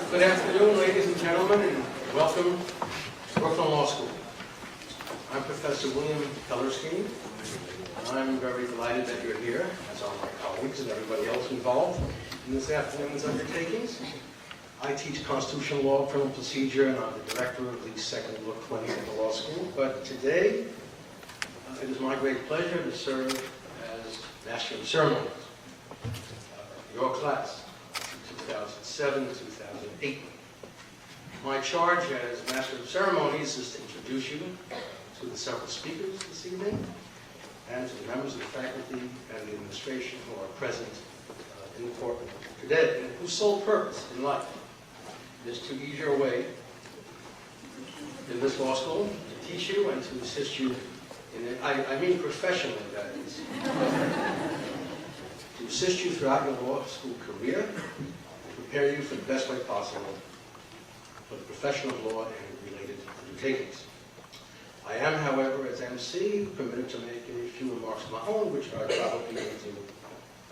Good afternoon, ladies and gentlemen, and welcome to Brooklyn Law School. I'm Professor William Kellerstein, and I'm very delighted that you're here, as are my colleagues and everybody else involved in this afternoon's undertakings. I teach constitutional law, criminal procedure, and I'm the director of the Second Law Clinic at the law school. But today, it is my great pleasure to serve as Master of Ceremonies of your class, 2007-2008. My charge as Master of Ceremonies is to introduce you to the several speakers this evening and to the members of the faculty and the administration who are present in the courtroom today, and whose sole purpose in life is to ease your way in this law school, to teach you and to assist you in it. I mean professionally, that is. To assist you throughout your law school career, to prepare you for the best way possible for the profession of law and related undertakings. I am, however, as MC, permitted to make a few remarks of my own, which I probably will do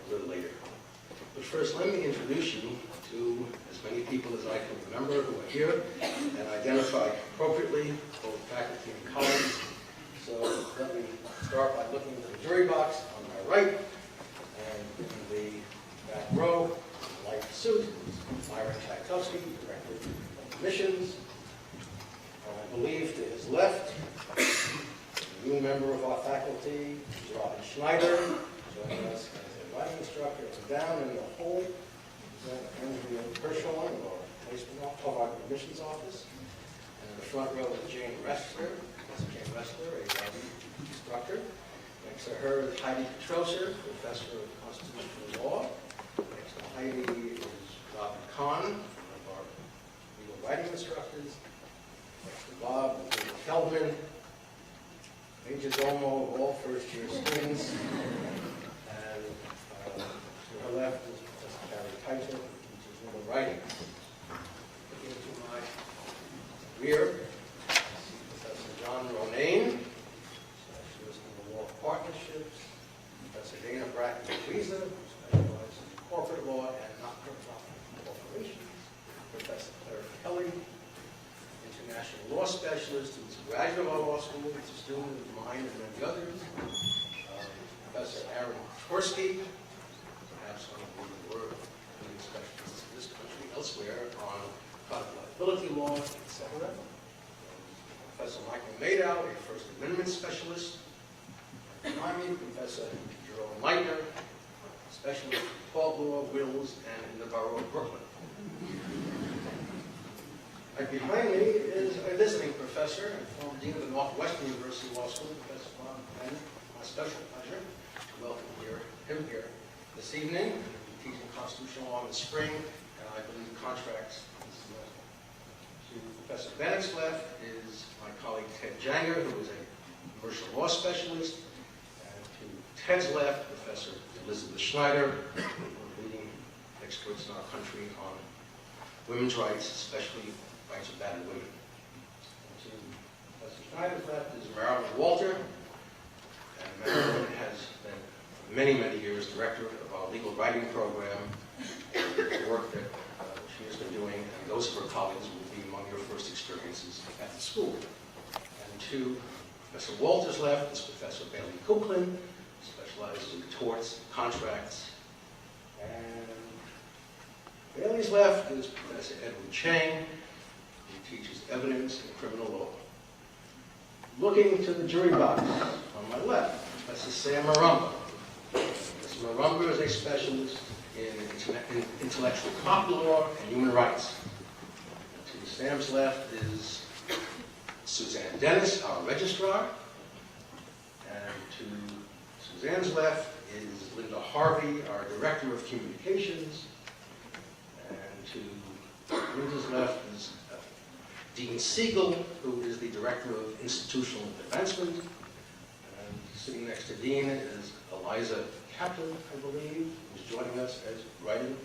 a little later. But first, let me introduce you to as many people as I can remember who are here and identify appropriately, both faculty and colleagues. So let me start by looking at the jury box on my right, and in the back row, in light suit, Myron Tchaikovsky, Director of Admissions. I believe to his left, a new member of our faculty, Robin Schneider, joining us as a writing instructor. And down in the hole, Andrea Hirschhorn of our placement of our admissions office. And in the front row is Jane Ressler, Professor Jane Ressler, a writing instructor. Next to her is Heidi Petrosser, Professor of Constitutional Law. Next to Heidi is Robin Kahn, one of our legal writing instructors. Next to Bob is David Feldman, Major Domo of all first-year students. And to her left is Professor Carrie Kaiser, who teaches legal writing. Looking to my rear, I see Professor John Ronayne, specialist in the law of partnerships. Professor Dana Bracken-Louisa, who specializes in corporate law and not-for-profit corporations. Professor Claire Kelly, international law specialist, who's a graduate of our law school, who's a student of mine and many others. Professor Aaron Tversky, perhaps one of the leading specialists in this country, elsewhere, on product liability law, etc. Professor Michael Madow, a First Amendment specialist. Behind me, Professor Jerome Leitner, specialist in tort law, wills, and in the borough of Brooklyn. Right behind me is a visiting professor and former dean of the Northwestern University Law School, Professor Bob Bennett. My special pleasure to welcome him here this evening. He's teaching constitutional law in the spring, and I believe contracts this semester. To Professor Bennett's left is my colleague Ted Janger, who is a commercial law specialist. And to Ted's left, Professor Elizabeth Schneider, one of the leading experts in our country on women's rights, especially rights of battered women. And to Professor Schneider's left is Marilyn Walter. And Marilyn has been, for many, many years, director of our legal writing program. The work that she has been doing, and those of her colleagues will be among your first experiences at the school. And to Professor Walter's left is Professor Bailey Copeland, who specializes in torts, contracts. And Bailey's left is Professor Edward Chang, who teaches evidence and criminal law. Looking to the jury box on my left, Professor Sam Marumba. Professor Marumba is a specialist in intellectual property law and human rights. And to Sam's left is Suzanne Dennis, our registrar. And to Suzanne's left is Linda Harvey, our director of communications. And to Linda's left is Dean Siegel, who is the director of institutional advancement. And sitting next to Dean is Eliza Kaplan, I believe, who's joining us as writing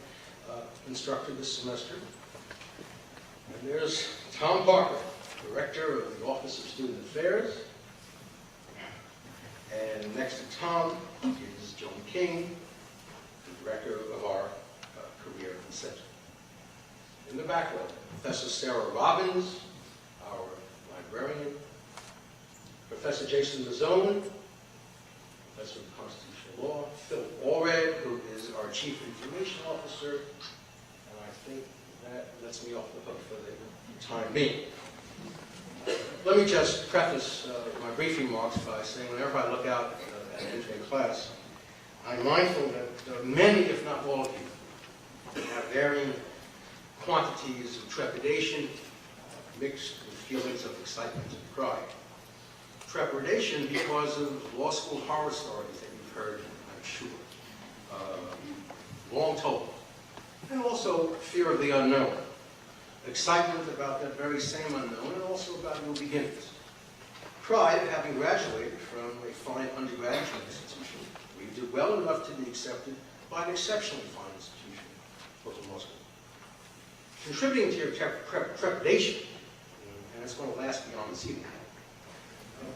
instructor this semester. And there's Tom Parker, director of the Office of Student Affairs. And next to Tom is Joan King, the director of our career center. In the back row, Professor Sarah Robbins, our librarian, Professor Jason Mazzone, Professor of Constitutional Law, Phil Allred, who is our Chief Information Officer, and I think that lets me off the hook for the time being. Let me just preface my brief remarks by saying whenever I look out at entering class, I'm mindful that many, if not all of you, have varying quantities of trepidation mixed with feelings of excitement and pride. Trepidation because of law school horror stories that you've heard, I'm sure, long told, and also fear of the unknown. Excitement about that very same unknown, and also about new beginnings. Pride of having graduated from a fine undergraduate institution where you did well enough to be accepted by an exceptionally fine institution, Brooklyn Law School. Contributing to your trepidation, and it's going to last beyond this evening,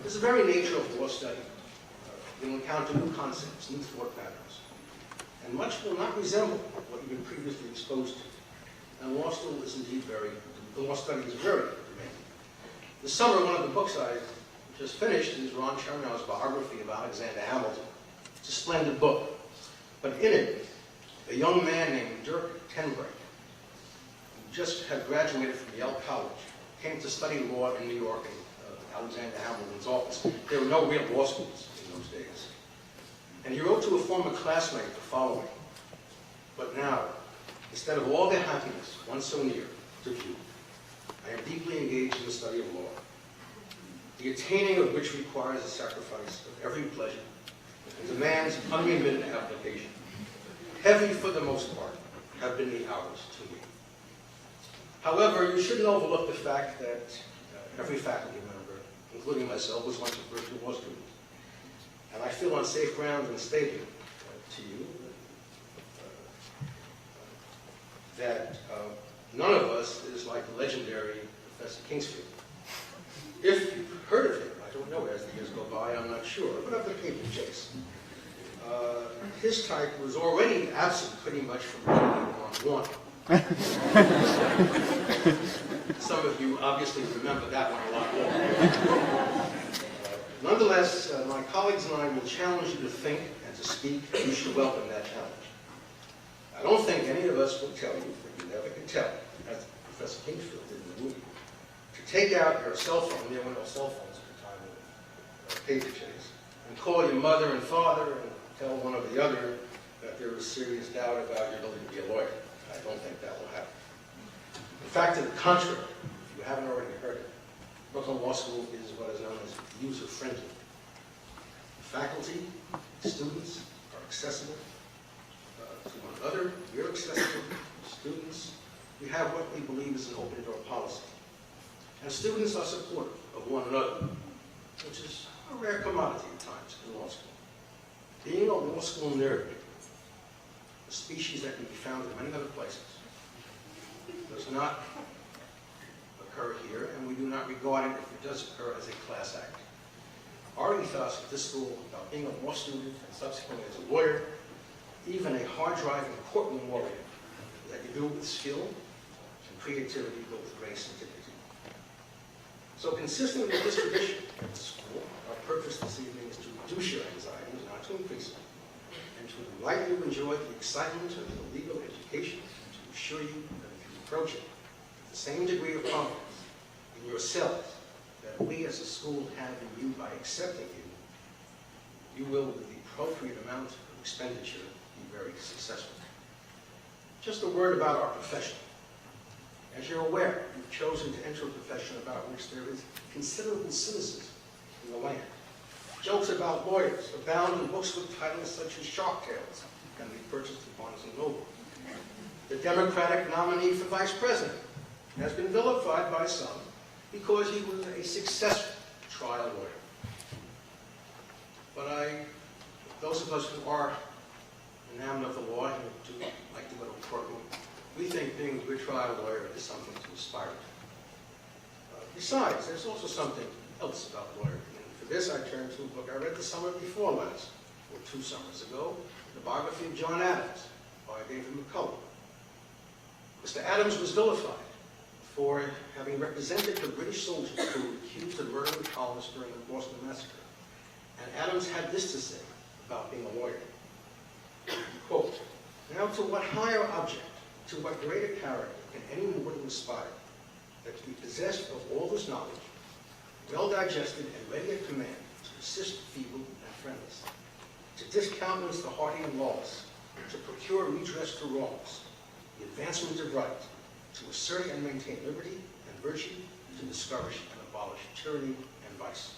is the very nature of law study. You'll encounter new concepts, new thought patterns, and much will not resemble what you've been previously exposed to. And law school is indeed the law study is very demanding. This summer, one of the books I just finished is Ron Chernow's biography of Alexander Hamilton. It's a splendid book. But in it, a young man named Dirk Tenbrink, who just had graduated from Yale College, came to study law in New York in Alexander Hamilton's office. There were no real law schools in those days. And he wrote to a former classmate the following: "But now, instead of all their happiness, once so near to view, I am deeply engaged in the study of law, the attaining of which requires a sacrifice of every pleasure and demands unremitted application. Heavy, for the most part, have been the hours to me." However, you shouldn't overlook the fact that every faculty member, including myself, was once a virtual law student. And I feel on safe ground in stating to you that none of us is like the legendary Professor Kingsfield. If you've heard of him, I don't know, as the years go by, I'm not sure, but of the paper chase. His type was already absent pretty much from one. Some of you obviously remember that one a lot more. Nonetheless, my colleagues and I will challenge you to think and to speak, and you should welcome that challenge. I don't think any of us will tell you, but you never can tell, as Professor Kingsfield did in the movie, to take out your cell phone, there were no cell phones at the time of paper chase, and call your mother and father and tell one or the other that there is serious doubt about your ability to be a lawyer. I don't think that will happen. In fact, to the contrary, if you haven't already heard it, Brooklyn Law School is what is known as user-friendly. Faculty, students are accessible to one another. We're accessible to students. We have what we believe is an open-door policy. And students are supportive of one another, which is a rare commodity at times in law school. Being a law school nerd, a species that can be found in many other places, does not occur here, and we do not regard it, if it does occur, as a class act. Our ethos at this school about being a law student and subsequently as a lawyer, even a hard-driving courtroom warrior, that you do with skill and creativity, but with grace and dignity. So consistent with this tradition at the school, our purpose this evening is to reduce your anxieties, not to increase them, and to invite you to enjoy the excitement of the legal education, and to assure you that if you approach it with the same degree of confidence in yourselves that we as a school have in you by accepting you, you will, with the appropriate amount of expenditure, be very successful. Just a word about our profession. As you're aware, you've chosen to enter a profession about which there is considerable cynicism in the land. Jokes about lawyers abound in books with titles such as Shark Tales, can be purchased at Barnes & Noble. The Democratic nominee for vice president has been vilified by some because he was a successful trial lawyer. But those of us who are enamored of the law and do like to go to a courtroom, we think being a good trial lawyer is something to aspire to. Besides, there's also something else about lawyering. And for this, I turn to a book I read the summer before last, or 2 summers ago, the biography of John Adams by David McCullough, Mr. Adams was vilified for having represented the British soldiers who were accused of murdering colonists during the Boston Massacre. And Adams had this to say about being a lawyer. Quote, "Now to what higher object, to what greater character can any mortal aspire than to be possessed of all this knowledge, well digested and ready at command, to assist the feeble and friendless, to discountenance the haughty and lawless, to procure redress for wrongs, the advancement of right, to assert and maintain liberty and virtue, to discourage and abolish tyranny and vice."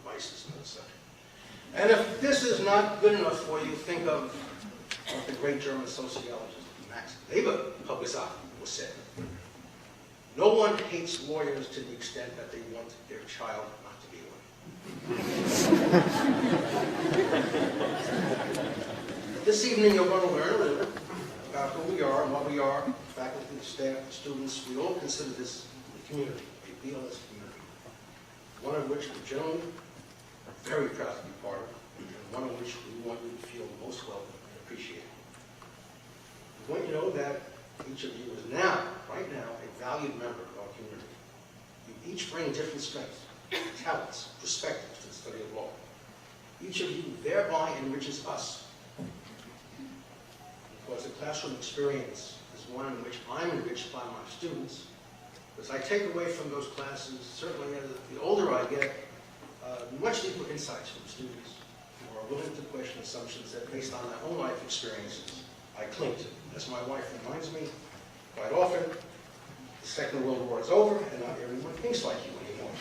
Vice is another subject. And if this is not good enough for you, think of what the great German sociologist Max Weber publicized was said. "No one hates lawyers to the extent that they want their child not to be one." This evening you're going to learn a little about who we are and what we are, faculty, staff, students. We all consider this a community, a BLS community, one of which we're generally very proud to be part of, and one of which we want you to feel most welcome and appreciated. We want you to know that each of you is now, right now, a valued member of our community. You each bring different strengths, talents, perspectives to the study of law. Each of you thereby enriches us, because the classroom experience is one in which I'm enriched by my students, because I take away from those classes, certainly as the older I get, much deeper insights from students who are willing to question assumptions that, based on their own life experiences, I cling to. As my wife reminds me quite often, the Second World War is over, and not everyone thinks like you anymore.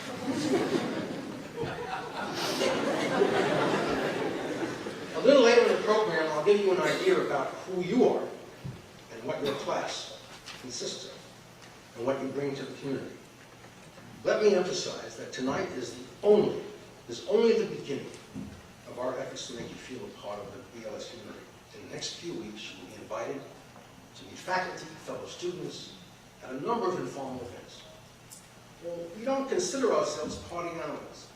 A little later in the program, I'll give you an idea about who you are and what your class consists of and what you bring to the community. Let me emphasize that tonight is only the beginning of our efforts to make you feel a part of the BLS community. In the next few weeks, you'll be invited to meet faculty, fellow students, at a number of informal events. Well, we don't consider ourselves party animals,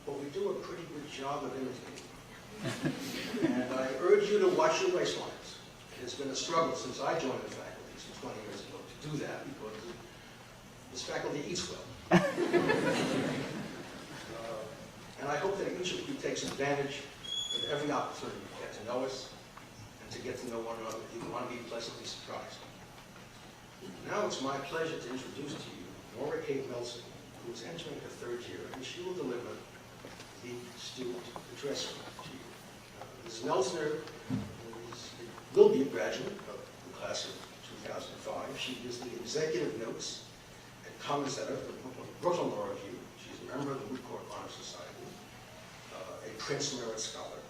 but we do a pretty good job of imitating. And I urge you to watch your waistlines. It's been a struggle since I joined the faculty some 20 years ago to do that, because this faculty eats well. And I hope that each of you takes advantage of every opportunity to get to know us and to get to know one another. You want to be pleasantly surprised. Now it's my pleasure to introduce to you Nora Kate Melson, who is entering her third year, and she will deliver the student address to you. Ms. Melsner will be a graduate of the class of 2005. She is the executive notes and comments editor of the Brooklyn Law Review. She's a member of the Moot Court Honor Society, a Prince Merit Scholar.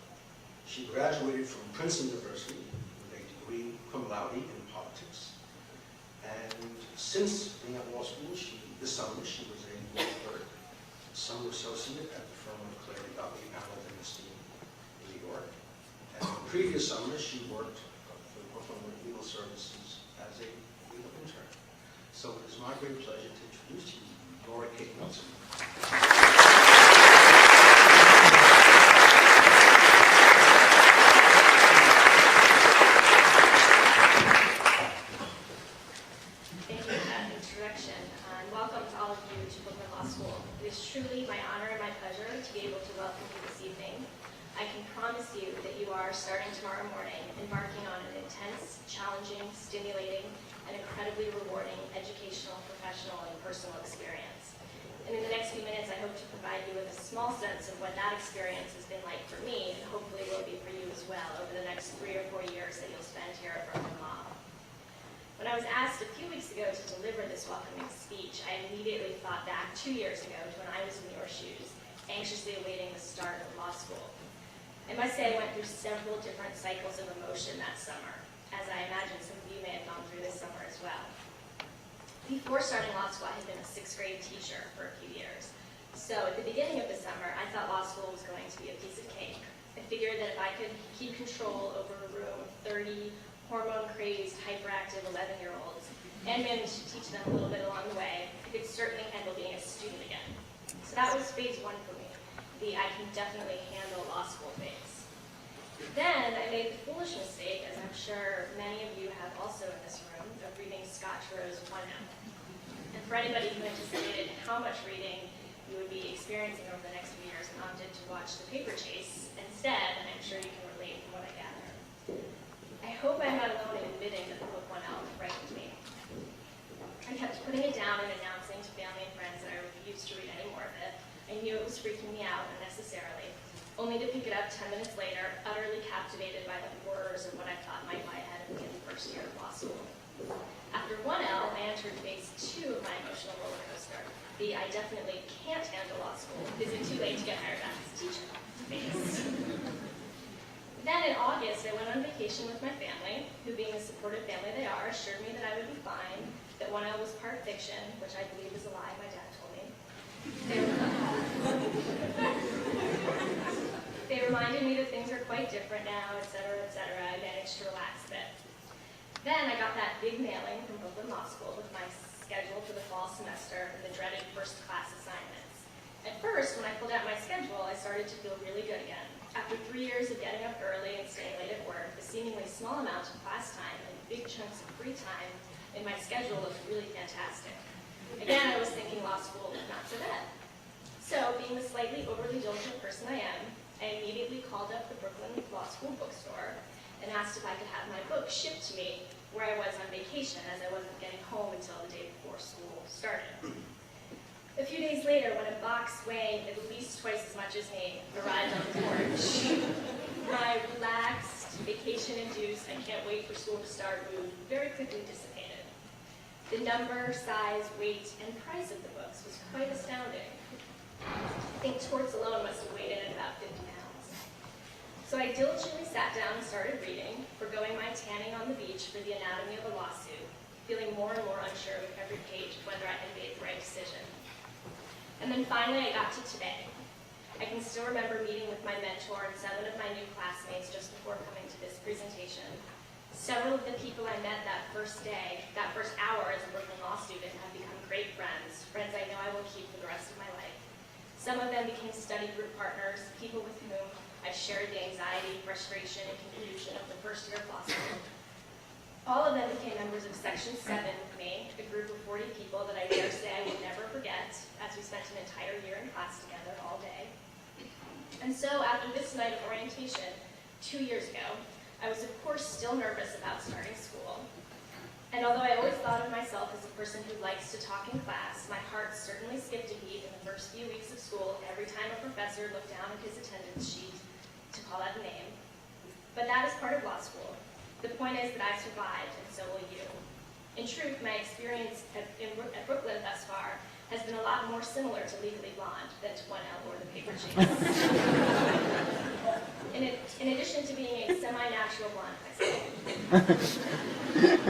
She graduated from Princeton University with a degree cum laude in politics. And since being at law school, this summer she was a law clerk, summer associate at the firm of Clare Duffy, Arnold & Stein in New York. And the previous summer, she worked for the Brooklyn Legal Services as a legal intern. So it is my great pleasure to introduce to you Nora Kate Melson. It is truly my honor and my pleasure to be able to welcome you this evening. I can promise you that you are, starting tomorrow morning, embarking on an intense, challenging, stimulating, and incredibly rewarding educational, professional, and personal experience. And in the next few minutes, I hope to provide you with a small sense of what that experience has been like for me, and hopefully will be for you as well over the next 3 or 4 years that you'll spend here at Brooklyn Law. When I was asked a few weeks ago to deliver this welcoming speech, I immediately thought back 2 years ago to when I was in your shoes, anxiously awaiting the start of law school. I must say I went through several different cycles of emotion that summer, as I imagine some of you may have gone through this summer as well. Before starting law school, I had been a 6th grade teacher for a few years. So at the beginning of the summer, I thought law school was going to be a piece of cake. I figured that if I could keep control over a room of 30 hormone-crazy, hyperactive 11-year-olds, and manage to teach them a little bit along the way, I could certainly handle being a student again. So that was phase 1 for me, the I can definitely handle law school phase. Then I made the foolish mistake, as I'm sure many of you have also in this room, of reading Scott Turow's 1 Hour. And for anybody who anticipated how much reading you would be experiencing over the next few years and opted to watch the paper chase instead, and I'm sure you can relate from what I gather. I hope I'm not alone in admitting that the book 1 Hour frightened me. I kept putting it down and announcing to family and friends that I refused to read any more of it. I knew it was freaking me out unnecessarily, only to pick it up 10 minutes later, utterly captivated by the horrors of what I thought might lie ahead of me in the first year of law school. After 1L, I entered phase 2 of my emotional roller coaster. The I definitely can't handle law school. Is it too late to get hired as a teacher? Phase. Then in August, I went on vacation with my family, who being the supportive family they are, assured me that I would be fine, that 1L was part fiction, which I believe is a lie my dad told me. They reminded me that things are quite different now, etc., etc. I managed to relax a bit. Then I got that big mailing from Brooklyn Law School with my schedule for the fall semester and the dreaded first class assignments. At first, when I pulled out my schedule, I started to feel really good again. After 3 years of getting up early and staying late at work, the seemingly small amount of class time and big chunks of free time in my schedule looked really fantastic. Again, I was thinking law school was not so bad. So, being the slightly overly diligent person I am, I immediately called up the Brooklyn Law School bookstore and asked if I could have my book shipped to me where I was on vacation, as I wasn't getting home until the day before school started. A few days later, when a box weighing at least twice as much as me arrived on the porch, my relaxed, vacation-induced, I can't wait for school to start mood very quickly dissipated. The number, size, weight, and price of the books was quite astounding. I think Torts alone must have weighed in at about 50 pounds. So I diligently sat down and started reading, forgoing my tanning on the beach for the anatomy of a lawsuit, feeling more and more unsure with every page of whether I had made the right decision. And then finally I got to today. I can still remember meeting with my mentor and 7 of my new classmates just before coming to this presentation. Several of the people I met that first day, that first hour as a Brooklyn Law student, have become great friends, friends I know I will keep for the rest of my life. Some of them became study group partners, people with whom I shared the anxiety, frustration, and confusion of the first year of law school. All of them became members of Section 7 with me, a group of 40 people that I dare say I will never forget, as we spent an entire year in class together all day. And so after this night of orientation, 2 years ago, I was of course still nervous about starting school. And although I always thought of myself as a person who likes to talk in class, my heart certainly skipped a beat in the first few weeks of school every time a professor looked down at his attendance sheet to call out a name. But that is part of law school. The point is that I survived, and so will you. In truth, my experience at Brooklyn thus far has been a lot more similar to Legally Blonde than to 1L or the paper chase. In addition to being a semi-natural blonde myself,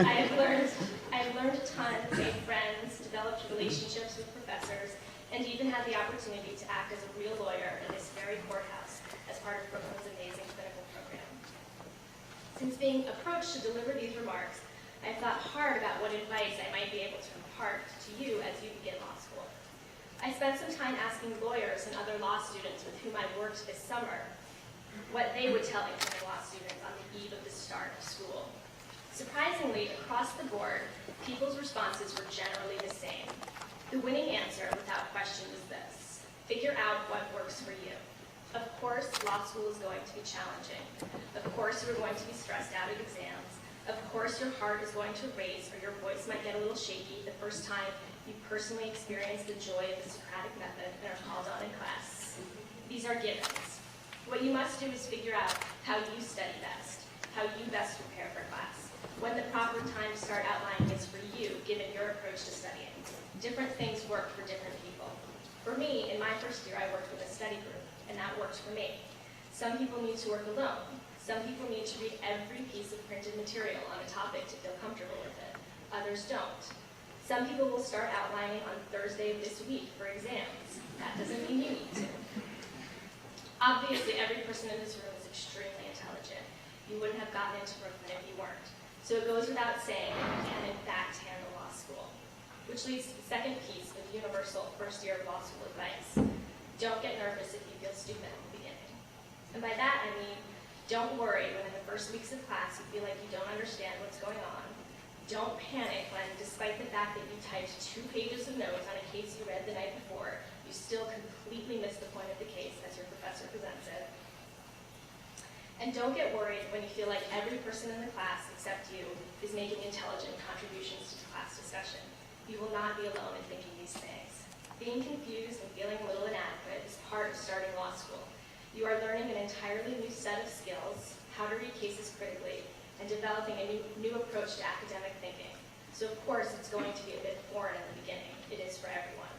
I have learned a ton, made friends, developed relationships with professors, and even had the opportunity to act as a real lawyer in this very courthouse as part of Brooklyn's amazing clinical program. Since being approached to deliver these remarks, I thought hard about what advice I might be able to impart to you as you begin law school. I spent some time asking lawyers and other law students with whom I worked this summer what they would tell incoming law students on the eve of the start of school. Surprisingly, across the board, people's responses were generally the same. The winning answer, without question, was this: figure out what works for you. Of course, law school is going to be challenging. Of course, you are going to be stressed out at exams. Of course, your heart is going to race or your voice might get a little shaky the first time you personally experience the joy of the Socratic method and are called on in class. These are givens. What you must do is figure out how you study best, how you best prepare for class, when the proper time to start outlining is for you, given your approach to studying. Different things work for different people. For me, in my first year, I worked with a study group, and that worked for me. Some people need to work alone. Some people need to read every piece of printed material on a topic to feel comfortable with it. Others don't. Some people will start outlining on Thursday of this week for exams. That doesn't mean you need to. Obviously, every person in this room is extremely intelligent. You wouldn't have gotten into Brooklyn if you weren't. So it goes without saying that you can, in fact, handle law school. Which leads to the second piece of universal first year of law school advice. Don't get nervous if you feel stupid at the beginning. And by that, I mean, Don't worry when in the first weeks of class you feel like you don't understand what's going on. Don't panic when, despite the fact that you typed 2 pages of notes on a case you read the night before, you still completely miss the point of the case as your professor presents it. And don't get worried when you feel like every person in the class except you is making intelligent contributions to the class discussion. You will not be alone in thinking these things. Being confused and feeling a little inadequate is part of starting law school. You are learning an entirely new set of skills, how to read cases critically, and developing a new approach to academic thinking. So of course it's going to be a bit foreign in the beginning. It is for everyone.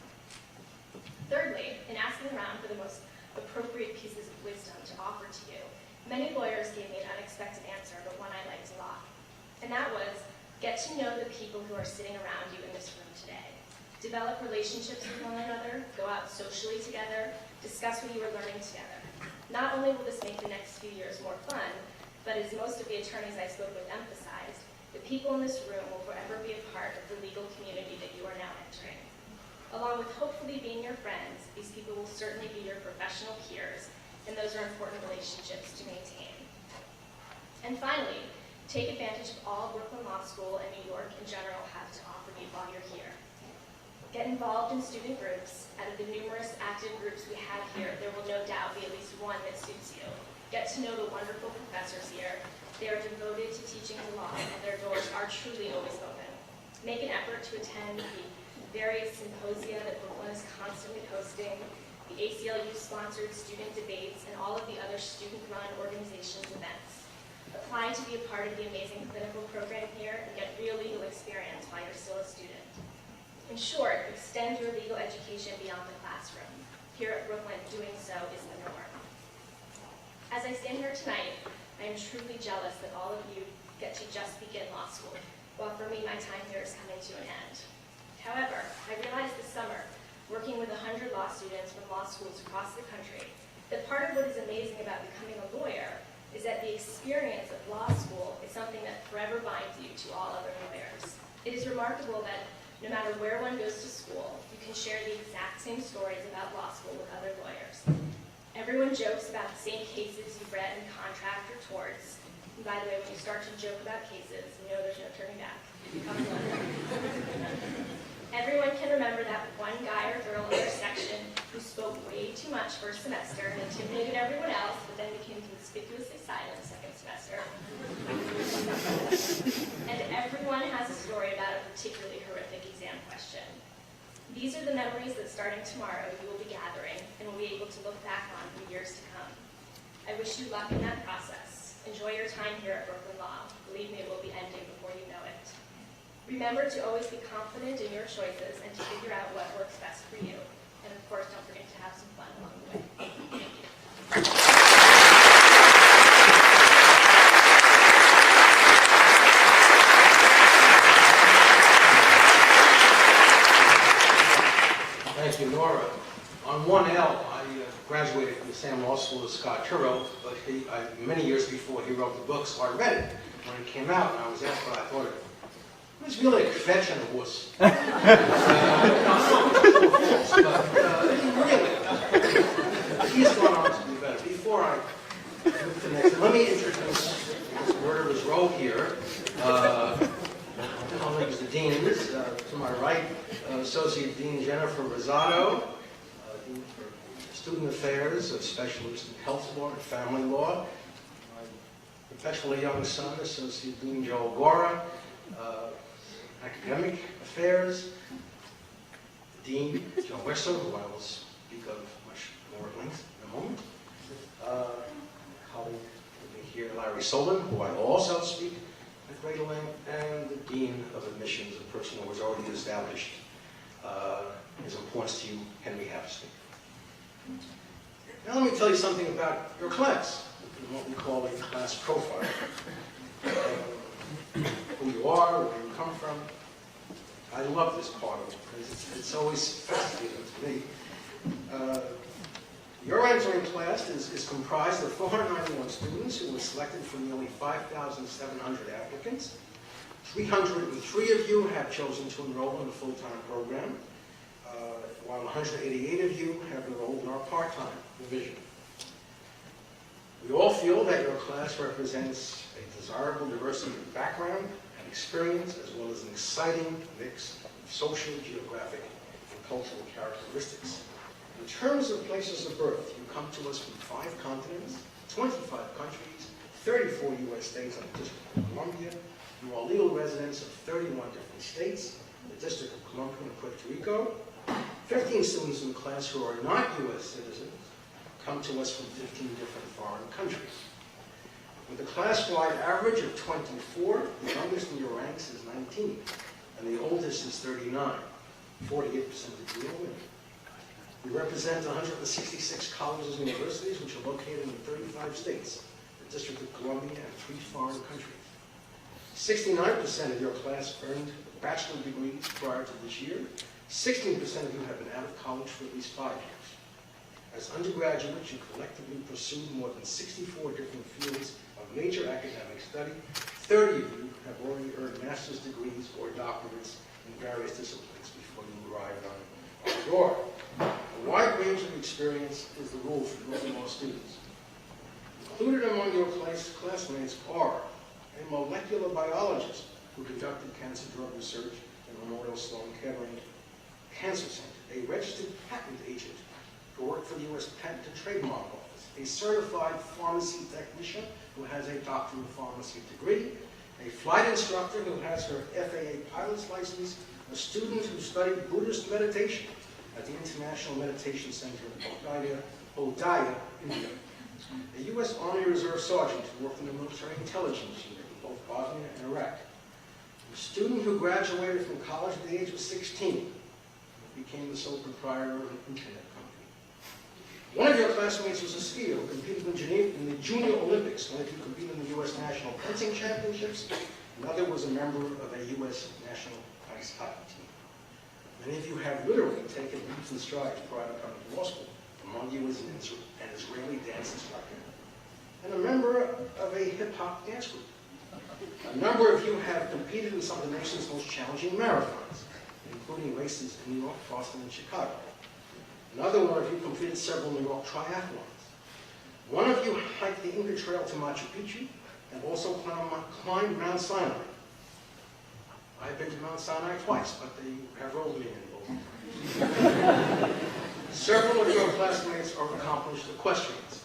Thirdly, in asking around for the most appropriate pieces of wisdom to offer to you, many lawyers gave me an unexpected answer, but one I liked a lot. And that was, get to know the people who are sitting around you in this room today. Develop relationships with one another, go out socially together, discuss what you are learning together. Not only will this make the next few years more fun, but as most of the attorneys I spoke with emphasized, the people in this room will forever be a part of the legal community that you are now entering. Along with hopefully being your friends, these people will certainly be your professional peers, and those are important relationships to maintain. And finally, take advantage of all Brooklyn Law School and New York in general have to offer you while you're here. Get involved in student groups. Out of the numerous active groups we have here, there will no doubt be at least one that suits you. Get to know the wonderful professors here. They are devoted to teaching the law, and their doors are truly always open. Make an effort to attend the various symposia that Brooklyn is constantly hosting, the ACLU-sponsored student debates, and all of the other student-run organizations' events. Apply to be a part of the amazing clinical program here and get real legal experience while you're still a student. In short, extend your legal education beyond the classroom. Here at Brooklyn, doing so is the norm. As I stand here tonight, I am truly jealous that all of you get to just begin law school, while for me, my time here is coming to an end. However, I realized this summer, working with 100 law students from law schools across the country, that part of what is amazing about becoming a lawyer is that the experience of law school is something that forever binds you to all other lawyers. It is remarkable that no matter where one goes to school, you can share the exact same stories about law school with other lawyers. Everyone jokes about the same cases you've read in contract or torts. And by the way, when you start to joke about cases, you know there's no turning back. You become a lawyer. Everyone can remember that one guy or girl in their section who spoke way too much first semester and intimidated everyone else, but then became conspicuously silent second semester. And everyone has a story about a particularly horrific exam question. These are the memories that starting tomorrow you will be gathering and will be able to look back on for years to come. I wish you luck in that process. Enjoy your time here at Brooklyn Law. Believe me, it will be ending before you know it. Remember to always be confident in your choices and to figure out what works best for you. And of course, don't forget to have some fun along the way. Thank you. Thank you, Nora. On 1L, I graduated from the same law school as Scott Turrell, but many years before he wrote the book, so I read it when it came out, and I was asked what I thought of it. It was really a confection of wuss. Really, he's gone on to do better. Before I move to the next, let me introduce this murderer's row here. I'll introduce the deans. To my right, Associate Dean Jennifer Rosado, Dean for Student Affairs, a specialist in health law and family law. My perpetually young son, Associate Dean Joe Gora, Academic Affairs. Dean Joe Wesser, who I will speak of much more at length in a moment. Colleague with me here, Larry Solon, who I will also speak at greater length, and the Dean of Admissions, a person who has already established his importance to you, Henry Hapstead. Now let me tell you something about your class, and what we call a class profile. Who you are, where you come from. I love this part of it, because it's always fascinating to me. Your entering class is comprised of 491 students who were selected from nearly 5,700 applicants. 303 of you have chosen to enroll in the full-time program, while 188 of you have enrolled in our part-time division. We all feel that your class represents a desirable diversity of background and experience, as well as an exciting mix of social, geographic, and cultural characteristics. In terms of places of birth, you come to us from 5 continents, 25 countries, 34 U.S. states and the District of Columbia. You are legal residents of 31 different states, the District of Columbia and Puerto Rico. 15 students in class who are not U.S. citizens come to us from 15 different foreign countries. With a class-wide average of 24, the youngest in your ranks is 19, and the oldest is 39, 48% of you are women. We represent 166 colleges and universities, which are located in 35 states, the District of Columbia, and 3 foreign countries. 69% of your class earned bachelor degrees prior to this year. 16% of you have been out of college for at least 5 years. As undergraduates, you collectively pursued more than 64 different fields of major academic study. 30 of you have already earned master's degrees or doctorates in various disciplines before you arrived on our door. A wide range of experience is the rule for most of our students. Included among your classmates are a molecular biologist who conducted cancer drug research in Memorial Sloan Kettering Cancer Center, a registered patent agent who worked for the U.S. Patent and Trademark Office, a certified pharmacy technician who has a Doctor of Pharmacy degree, a flight instructor who has her FAA pilot's license, a student who studied Buddhist meditation at the International Meditation Center in Odaya, India, a U.S. Army Reserve Sergeant who worked in the military intelligence unit in both Bosnia and Iraq, a student who graduated from college at the age of 16, became the sole proprietor of an internet company. One of your classmates was a skier who competed in the Junior Olympics. One of you competed in the U.S. National Fencing Championships. Another was a member of a U.S. National Ice Hockey team. Many of you have literally taken leaps and strides prior to coming to law school. Among you is an Israeli dance instructor and a member of a hip-hop dance group. A number of you have competed in some of the nation's most challenging marathons, including races in New York, Boston, and Chicago. Another one of you completed several New York triathlons. One of you hiked the Inca Trail to Machu Picchu and also climbed Mount Sinai. I've been to Mount Sinai twice, but they have rolled me in both. Several of your classmates are accomplished equestrians.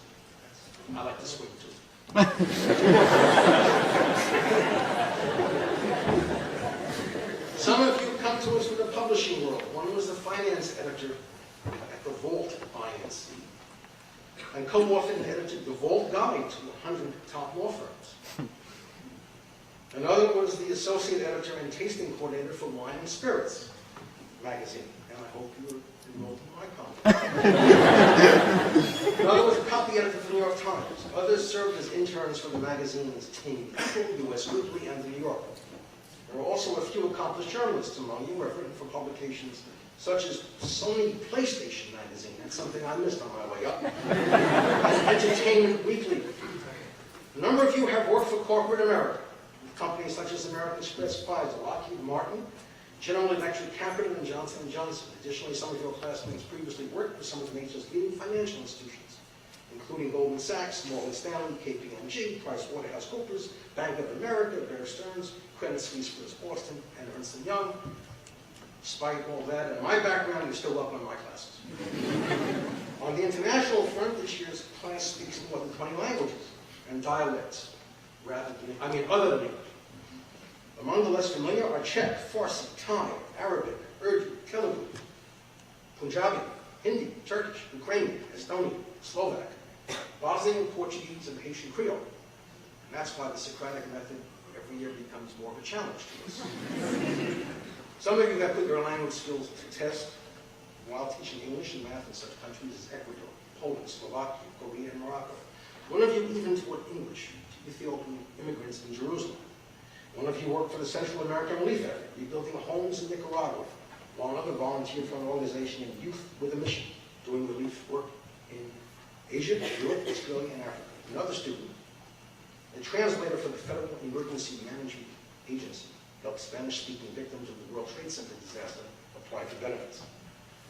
I like to swim too. Some of you come to us from the publishing world. One was the finance editor at the Vault INC, and co-authored and edited the Vault Guide to 100 top law firms. Another was the associate editor and tasting coordinator for Wine and Spirits magazine, and I hope you were enrolled in my company. Another was a copy editor for the New York Times. Others served as interns for the magazine's Team People, U.S. Weekly, and the New Yorker. There are also a few accomplished journalists among you who have written for publications such as Sony PlayStation magazine, that's something I missed on my way up, and Entertainment Weekly. A number of you have worked for corporate America, with companies such as American Express, Pfizer, Lockheed Martin, General Electric, Capital, and Johnson & Johnson. Additionally, some of your classmates previously worked for some of the nation's leading financial institutions, including Goldman Sachs, Morgan Stanley, KPMG, PricewaterhouseCoopers, Bank of America, Bear Stearns, Credit Suisse First Boston, and Ernst & Young. Despite all that and my background, you're still up on my classes. On the international front, this year's class speaks more than 20 languages and dialects, other than English. Among the less familiar are Czech, Farsi, Thai, Arabic, Urdu, Telugu, Punjabi, Hindi, Turkish, Ukrainian, Estonian, Slovak, Bosnian, Portuguese, and Haitian Creole. And that's why the Socratic method every year becomes more of a challenge to us. Some of you have put your language skills to test while teaching English and math in such countries as Ecuador, Poland, Slovakia, Korea, and Morocco. One of you even taught English to Ethiopian immigrants in Jerusalem. One of you worked for the Central American Relief Effort, rebuilding homes in Nicaragua, while another volunteered for an organization of Youth with a Mission, doing relief work in Asia, Europe, Australia, and Africa. Another student, a translator for the Federal Emergency Management Agency, helped Spanish-speaking victims of the World Trade Center disaster apply for benefits.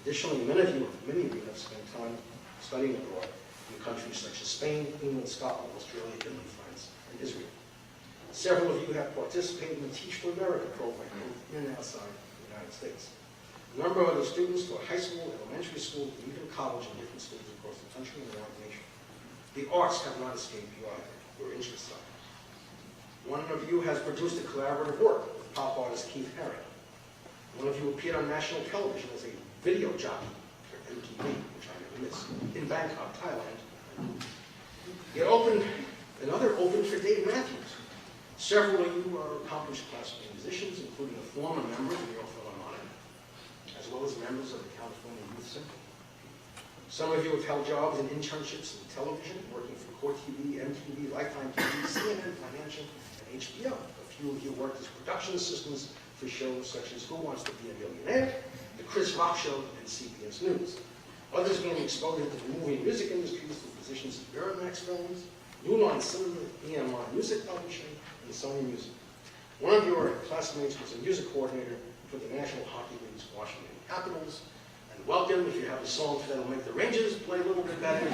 Additionally, many of you have spent time studying abroad in countries such as Spain, England, Scotland, Australia, Italy, France, and Israel. Several of you have participated in the Teach for America program, both in and outside the United States. A number of the students taught high school, elementary school, and even college in different schools across the country and around the nation. The arts have not escaped you either, your interests are. One of you has produced a collaborative work with pop artist Keith Haring. One of you appeared on national television as a video jockey for MTV, which I never missed, in Bangkok, Thailand. Another opened for Dave Matthews. Several of you are accomplished classical musicians, including a former member of the New York Philharmonic, as well as members of the California Youth Symphony. Some of you have held jobs and internships in television, working for Core TV, MTV, Lifetime TV, CNN, Financial, and HBO. A few of you worked as production assistants for shows such as Who Wants to Be a Millionaire, The Chris Rock Show, and CBS News. Others gained exposure to the movie and music industries through positions at Miramax Films, New Line Cinema, EMI Music Publishing, and Sony Music. One of your classmates was a music coordinator for the National Hockey League's Washington Capitals. And welcome, if you have a song that'll make the Rangers play a little bit better.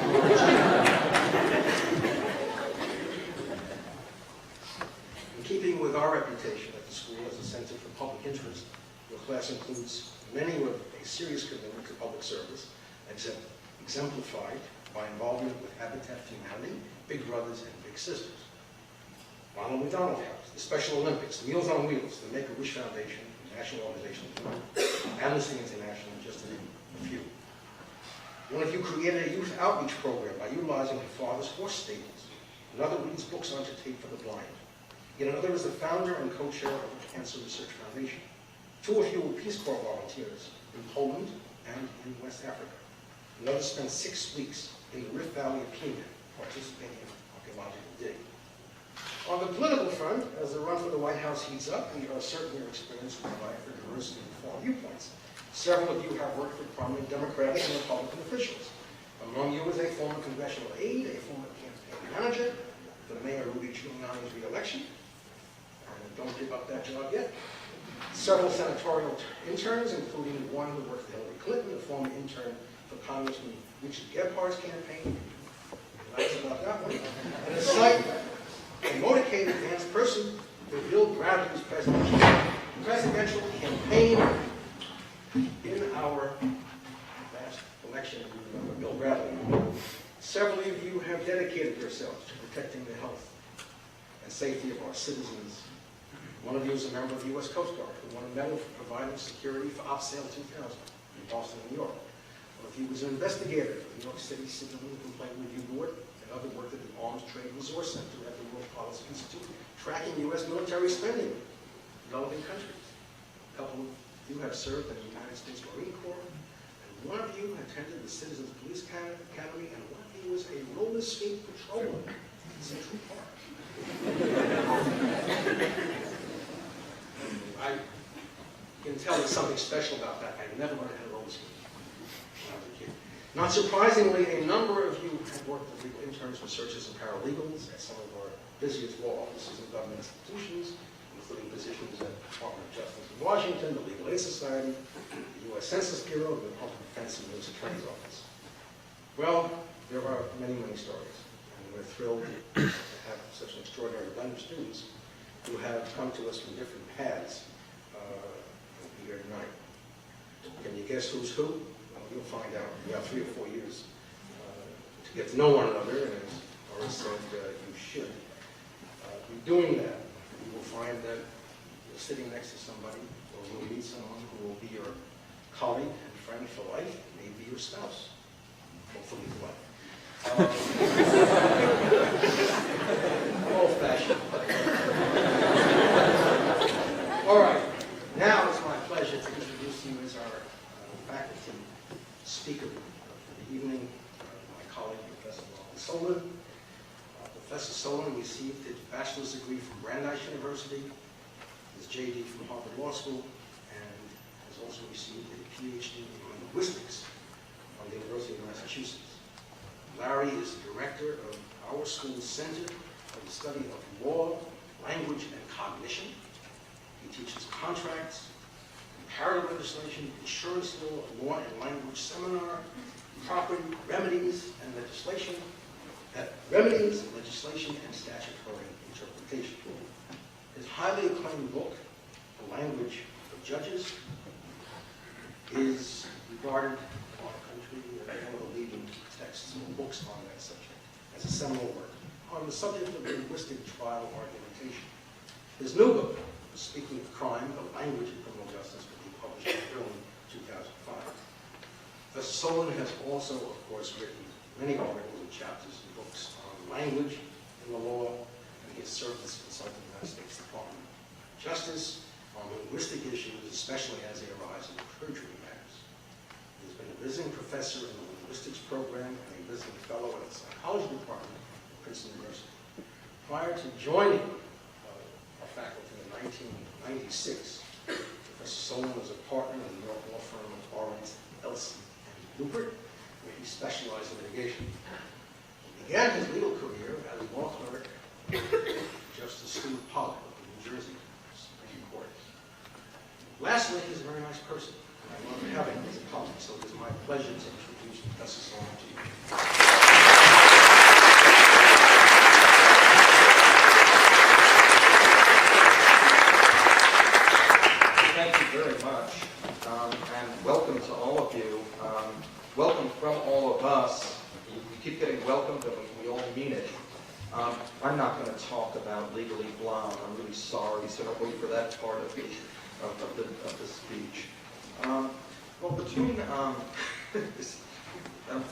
In keeping with our reputation at the school as a center for public interest, your class includes many with a serious commitment to public service, exemplified by involvement with Habitat for Humanity, Big Brothers, and Big Sisters. Ronald McDonald House, the Special Olympics, Meals on Wheels, the Make-A-Wish Foundation, the National Organization of Women, Amnesty International, just to name a few. One of you created a youth outreach program by utilizing your father's horse stables. Another reads books onto tape for the blind. Yet another is the founder and co-chair of the Cancer Research Foundation. Two of you were Peace Corps volunteers in Poland and in West Africa. Another spent 6 weeks in the Rift Valley of Kenya participating in archaeological dig. On the political front, as the run for the White House heats up, we are certain your experience will provide for diversity and foreign viewpoints. Several of you have worked with prominent Democratic and Republican officials. Among you is a former congressional aide, a former campaign manager for Mayor Rudy Giuliani's re-election. And don't give up that job yet. Several senatorial interns, including one who worked for Hillary Clinton, a former intern for Congressman Richard Gephardt's campaign. Nice about that one. And a slight and motivated advanced person for Bill Bradley's presidential campaign in our last election. You remember Bill Bradley. Several of you have dedicated yourselves to protecting the health and safety of our citizens. One of you is a member of the U.S. Coast Guard who won a medal for providing security for OpSail 2000 in Boston, New York. One of you was an investigator for the New York City Civilian Complaint Review Board, and other worked at the Arms Trade Resource Center at the World Policy Institute, tracking U.S. military spending in developing countries. A couple of you have served in the United States Marine Corps, and one of you attended the Citizens Police Academy, and one of you was a roller skate patroller in Central Park. I can tell there's something special about that. I never learned how to roller skate when I was a kid. Not surprisingly, a number of you have worked as legal interns, researchers, and paralegals at some of our busiest law offices and government institutions, including positions at the Department of Justice in Washington, the Legal Aid Society, the U.S. Census Bureau, the Department of Defense, and the U.S. Attorney's Office. Well, there are many, many stories, and we're thrilled to have such an extraordinary blend of students who have come to us from different paths here tonight. Can you guess who's who? Well, you'll find out. We have 3 or 4 years to get to know one another, and as Horace said, you should. In doing that, you will find that you're sitting next to somebody, or you'll meet someone who will be your colleague and friend for life, maybe your spouse, hopefully for life. Old-fashioned. All right. Now it's my pleasure to introduce you as our faculty speaker for the evening, my colleague, Professor Solon. Professor Solon received his bachelor's degree from Brandeis University, his JD from Harvard Law School, and has also received a PhD in linguistics from the University of Massachusetts. Larry is the director of our school's Center for the Study of Law, Language, and Cognition. He teaches contracts, comparative legislation, insurance law and language seminar, property remedies and legislation, and statutory interpretation. His highly acclaimed book, The Language of Judges, is regarded in our country as one of the leading texts or books on that subject, as a seminal work on the subject of linguistic trial argumentation. His new book, Speaking of Crime, The Language of Criminal Justice, will be published in early 2005. Professor Solon has also, of course, written many articles and chapters and books on language in the law, and he has served as consultant in the United States Department of Justice on linguistic issues, especially as they arise in perjury matters. He has been a visiting professor in the linguistics program and a visiting fellow at the psychology department at Princeton University. Prior to joining our faculty in 1996, Professor Solon was a partner in the New York law firm of Lawrence, Ellison, and Rupert, where he specialized in litigation. He began his legal career as a law clerk at Justice Stewart Pollock of the New Jersey Supreme Court. Lastly, he's a very nice person, and I love having him as a colleague, so it is my pleasure to introduce Professor Solon to you. Thank you very much, and welcome to all of you. Welcome from all of us. You keep getting welcomed, and we all mean it. I'm not going to talk about Legally Blonde. I'm really sorry, so don't wait for that part of the speech. Well,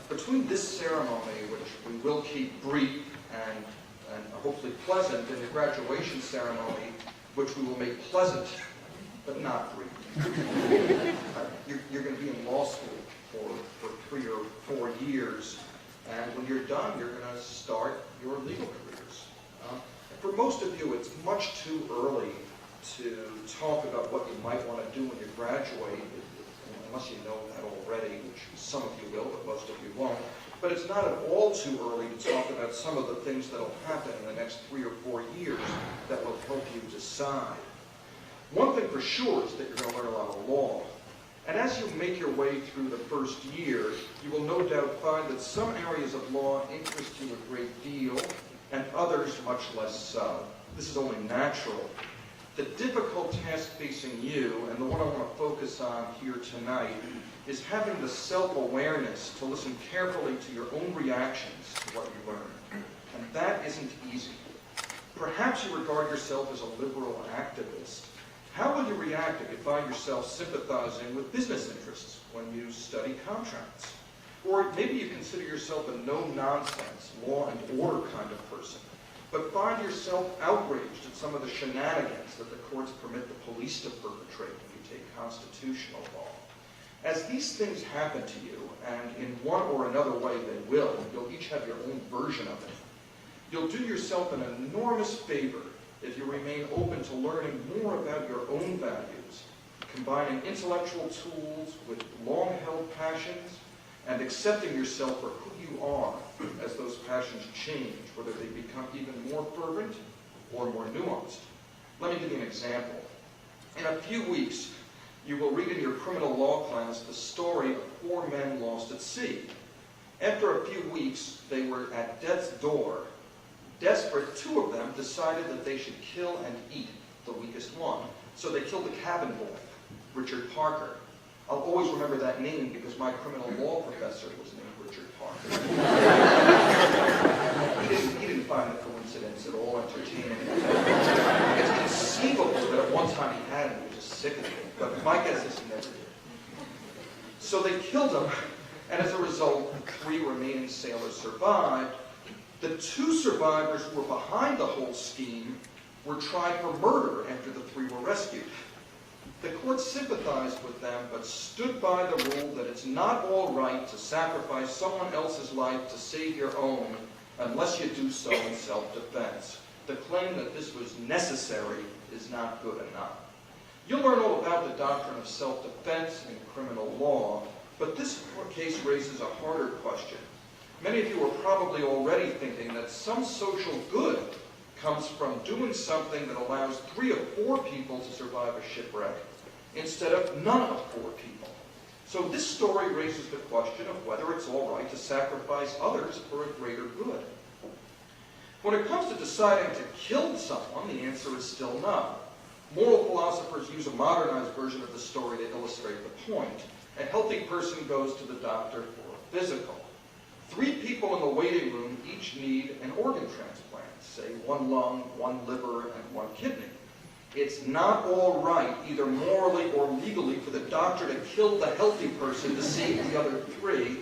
between this ceremony, which we will keep brief and hopefully pleasant, and the graduation ceremony, which we will make pleasant but not brief. You're going to be in law school for 3 or 4 years, and when you're done, you're going to start your legal careers. For most of you, it's much too early to talk about what you might want to do when you graduate, unless you know that already, which some of you will, but most of you won't. But it's not at all too early to talk about some of the things that will happen in the next 3 or 4 years that will help you decide. One thing for sure is that you're going to learn a lot of law. And as you make your way through the first year, you will no doubt find that some areas of law interest you a great deal, and others much less so. This is only natural. The difficult task facing you, and the one I want to focus on here tonight, is having the self-awareness to listen carefully to your own reactions to what you learn. And that isn't easy. Perhaps you regard yourself as a liberal activist. How will you react if you find yourself sympathizing with business interests when you study contracts? Or maybe you consider yourself a no-nonsense, law and order kind of person, but find yourself outraged at some of the shenanigans that the courts permit the police to perpetrate when you take constitutional law. As these things happen to you, and in one or another way they will, you'll each have your own version of it, you'll do yourself an enormous favor if you remain open to learning more about your own values, combining intellectual tools with long-held passions, and accepting yourself for who you are as those passions change, whether they become even more fervent or more nuanced. Let me give you an example. In a few weeks, you will read in your criminal law class the story of 4 men lost at sea. After a few weeks, they were at death's door. Desperate, 2 of them decided that they should kill and eat the weakest one. So they killed the cabin boy, Richard Parker. I'll always remember that name because my criminal law professor was named Richard Parker. he didn't find the coincidence at all entertaining. It's conceivable that at one time he had him, he was just sick of it. But my guess is he never did. So they killed him, and as a result, 3 remaining sailors survived. The 2 survivors who were behind the whole scheme were tried for murder after the 3 were rescued. The court sympathized with them, but stood by the rule that it's not all right to sacrifice someone else's life to save your own unless you do so in self-defense. The claim that this was necessary is not good enough. You'll learn all about the doctrine of self-defense in criminal law, but this case raises a harder question. Many of you are probably already thinking that some social good comes from doing something that allows 3 or 4 people to survive a shipwreck, instead of none of poor people. So this story raises the question of whether it's all right to sacrifice others for a greater good. When it comes to deciding to kill someone, the answer is still no. Moral philosophers use a modernized version of the story to illustrate the point. A healthy person goes to the doctor for a physical. 3 people in the waiting room each need an organ transplant, say 1 lung, 1 liver, and 1 kidney. It's not all right, either morally or legally, for the doctor to kill the healthy person to save the other 3,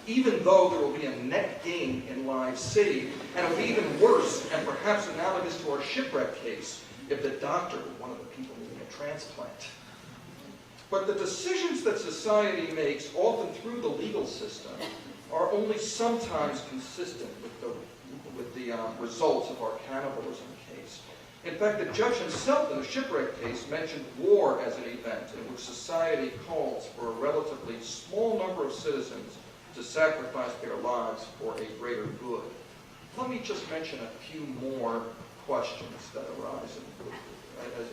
even though there will be a net gain in lives saved, and it will be even worse, and perhaps analogous to our shipwreck case, if the doctor were one of the people needing a transplant. But the decisions that society makes, often through the legal system, are only sometimes consistent with the results of our cannibalism case. In fact, the judge himself in the shipwreck case mentioned war as an event in which society calls for a relatively small number of citizens to sacrifice their lives for a greater good. Let me just mention a few more questions that arise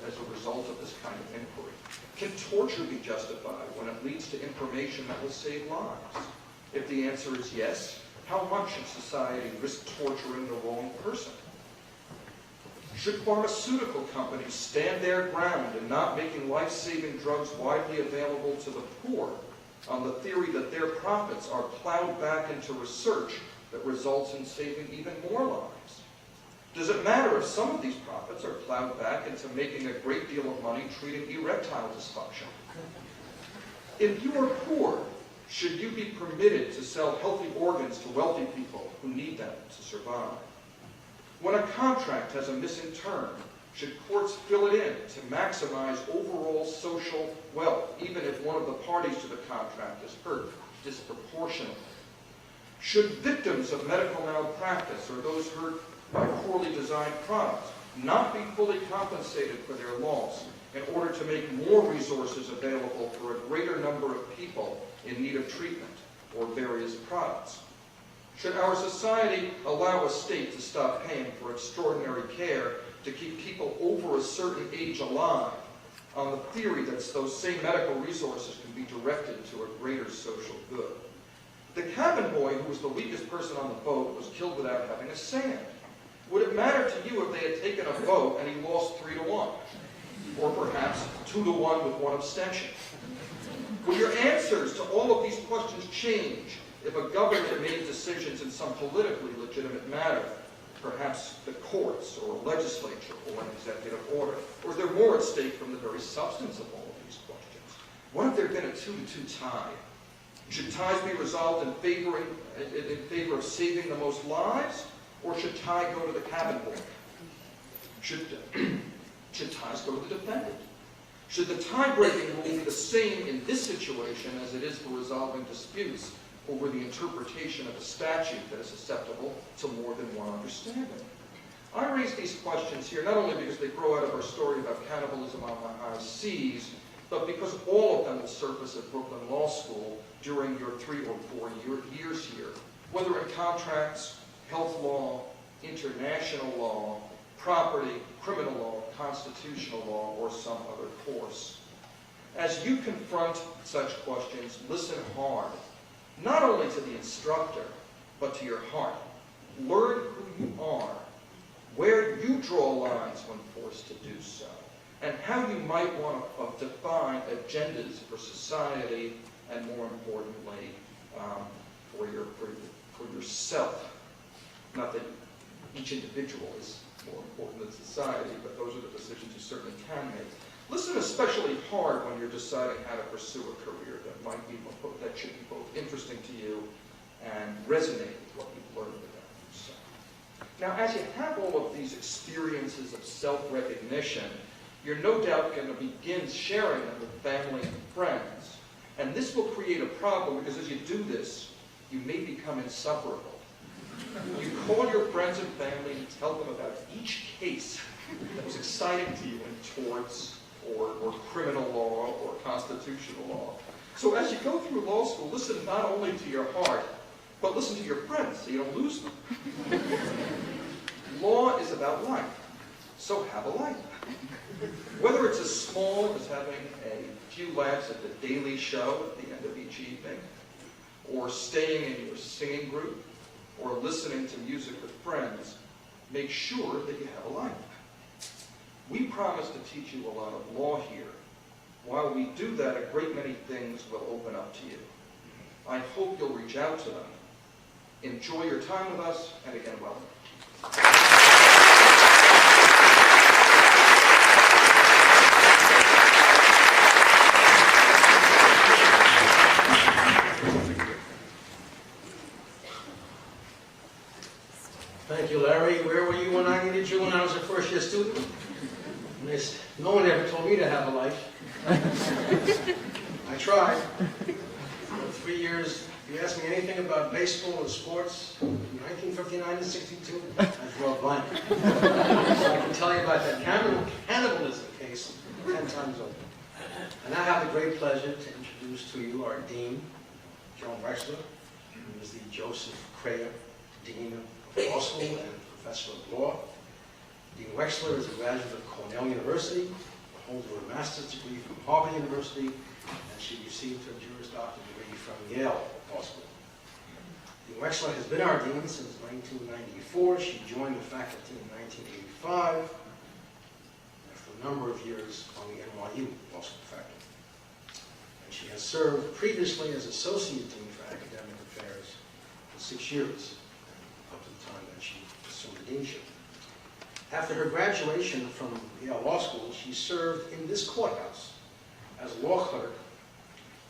as a result of this kind of inquiry. Can torture be justified when it leads to information that will save lives? If the answer is yes, how much should society risk torturing the wrong person? Should pharmaceutical companies stand their ground in not making life-saving drugs widely available to the poor on the theory that their profits are plowed back into research that results in saving even more lives? Does it matter if some of these profits are plowed back into making a great deal of money treating erectile dysfunction? If you are poor, should you be permitted to sell healthy organs to wealthy people who need them to survive? When a contract has a missing term, should courts fill it in to maximize overall social wealth, even if one of the parties to the contract is hurt disproportionately? Should victims of medical malpractice or those hurt by poorly designed products not be fully compensated for their loss in order to make more resources available for a greater number of people in need of treatment or various products? Should our society allow a state to stop paying for extraordinary care to keep people over a certain age alive on the theory that those same medical resources can be directed to a greater social good? The cabin boy, who was the weakest person on the boat, was killed without having a sand. Would it matter to you if they had taken a vote and he lost 3-1? Or perhaps 2-1 with 1 abstention? Will your answers to all of these questions change if a government made decisions in some politically legitimate matter, perhaps the courts or a legislature or an executive order? Or is there more at stake from the very substance of all of these questions? What if there had been a 2-2 tie? Should ties be resolved in favor of saving the most lives, or should tie go to the cabin boy? Should ties go to the defendant? Should the tie-breaking rule be the same in this situation as it is for resolving disputes over the interpretation of a statute that is susceptible to more than one understanding? I raise these questions here not only because they grow out of our story about cannibalism on the high seas, but because all of them will surface at Brooklyn Law School during your 3 or 4 years here, whether in contracts, health law, international law, property, criminal law, constitutional law, or some other course. As you confront such questions, listen hard, not only to the instructor, but to your heart. Learn who you are, where you draw lines when forced to do so, and how you might want to define agendas for society and, more importantly, for yourself. Not that each individual is more important than society, but those are the decisions you certainly can make. Listen especially hard when you're deciding how to pursue a career that should be both interesting to you and resonate with what you've learned about yourself. Now, as you have all of these experiences of self-recognition, you're no doubt going to begin sharing them with family and friends. And this will create a problem because as you do this, you may become insufferable. You call your friends and family and tell them about each case that was exciting to you in torts or criminal law or constitutional law. So as you go through law school, listen not only to your heart, but listen to your friends so you don't lose them. Law is about life, so have a life. Whether it's as small as having a few laughs at the daily show at the end of each evening, or staying in your singing group, or listening to music with friends, make sure that you have a life. We promise to teach you a lot of law here. While we do that, a great many things will open up to you. I hope you'll reach out to them. Enjoy your time with us, and again, welcome. Thank you, Larry. Where were you when I needed you when I was a first-year student? No one ever told me to have a life. I tried. For 3 years, if you asked me anything about baseball or sports, from 1959 to 62, I draw a blank. So I can tell you about that cannibalism case 10 times over. And I have the great pleasure to introduce to you our Dean, Joan Wexler, who is the Joseph Crayer Dean of Law School and Professor of Law. Dean Wexler is a graduate of Cornell University, holds a master's degree from Harvard University, and she received her Juris Doctor degree from Yale Law School. Dean Wexler has been our dean since 1994. She joined the faculty in 1985, after a number of years on the NYU Law School faculty. And she has served previously as Associate Dean for Academic Affairs for 6 years, up to the time that she assumed the deanship. After her graduation from Yale Law School, she served in this courthouse as law clerk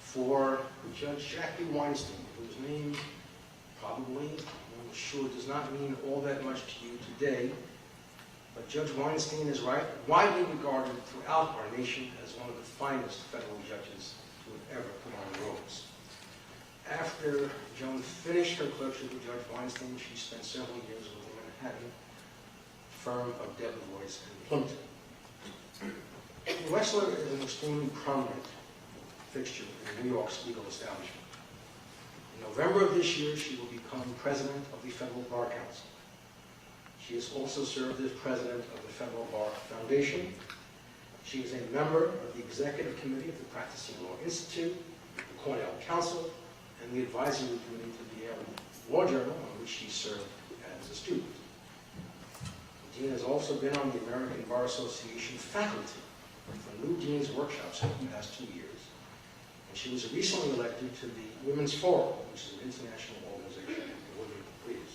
for Judge Jackie Weinstein, whose name probably, I'm sure, does not mean all that much to you today, but Judge Weinstein is widely regarded throughout our nation as one of the finest federal judges to have ever put on robes. After Joan finished her clerkship with Judge Weinstein, she spent several years with the Manhattan firm of Debevoise and Plimpton. Wexler is an extremely prominent fixture in New York's legal establishment. In November of this year, she will become president of the Federal Bar Council. She has also served as president of the Federal Bar Foundation. She is a member of the executive committee of the Practicing Law Institute, the Cornell Council, and the advisory committee to the Yale Law Journal, on which she served as a student. Dean has also been on the American Bar Association faculty for new dean's workshops over the past 2 years. And she was recently elected to the Women's Forum, which is an international organization for women leaders.